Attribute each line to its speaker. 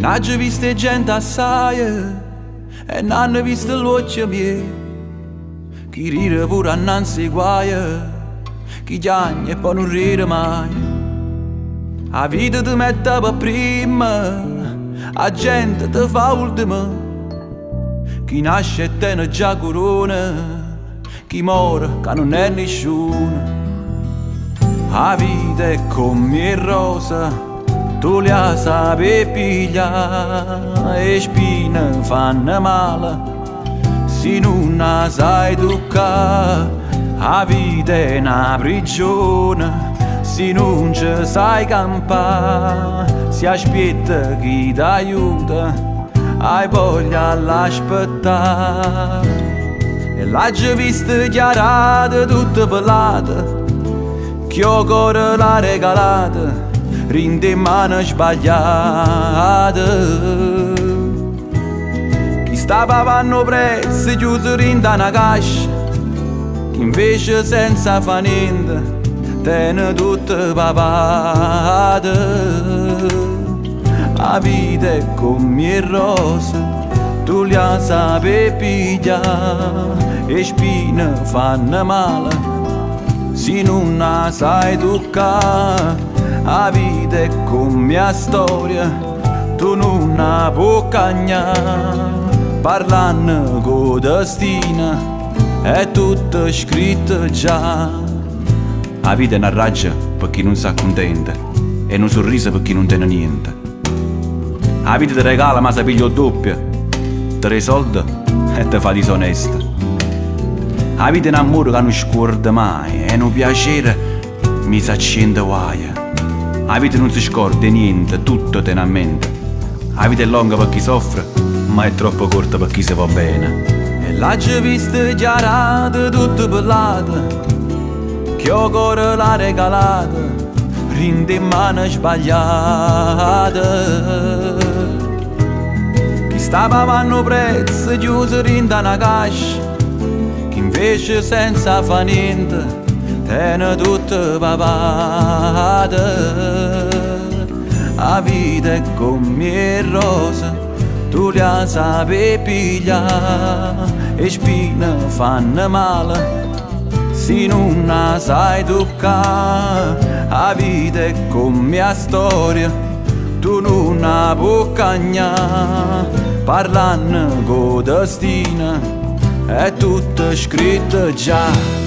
Speaker 1: n'ha già visto gente assai e n'hanno visto l'occhio mie, chi ride pure annanzi guaia, chi chiagna e poi non ride mai. La vita ti mette per prima, la gente ti fa ultima, chi nasce e tiene già corona, chi muore che non è nessuno. La vita è come rosa, tu la sapi pigliare, e spine fanno male, se non la sai toccare. La vita è una prigione, se non ci sai campare, si aspetta chi ti aiuta, hai voglia all'aspettare. E l'ha già vista chiarata, tutta pelata, che ho cuore l'ha regalata, rinde in mano sbagliata. Chi stava vanno prezzi chiuso in una cascia, chi invece senza fa niente tiene tutte papate. La vita è come rosa, tu la sapi pigliare, e spine fanno male, se non la sai toccare. La vita è come la storia, tu non la puoi cagnare, parlando con destina è tutto scritto già. La vita è una raggia per chi non si accontenta e un sorriso per chi non tiene niente. La vita ti regala ma si piglia il doppio, ti dai soldi e ti fa disonesta. La vita è un amore che non scorda mai e un piacere mi si accende guaia. La vita non si scorda niente, tutto tiene a mente. La vita è lunga per chi soffre ma è troppo corta per chi si va bene. E l'ha già vista chiarata, tutta pelata, che ho cuore l'ha regalata, rinde in mano sbagliata. Chi stava vanno prezzi chiuso in una cascia, chi invece senza fa niente tiene tutte papate. La vita è come rosa, tu la sapi pigliare, e spine fanno male, se non la sai toccare. La vita è come la storia, tu non la puoi cagnare, parlando con destina è tutto scritto già.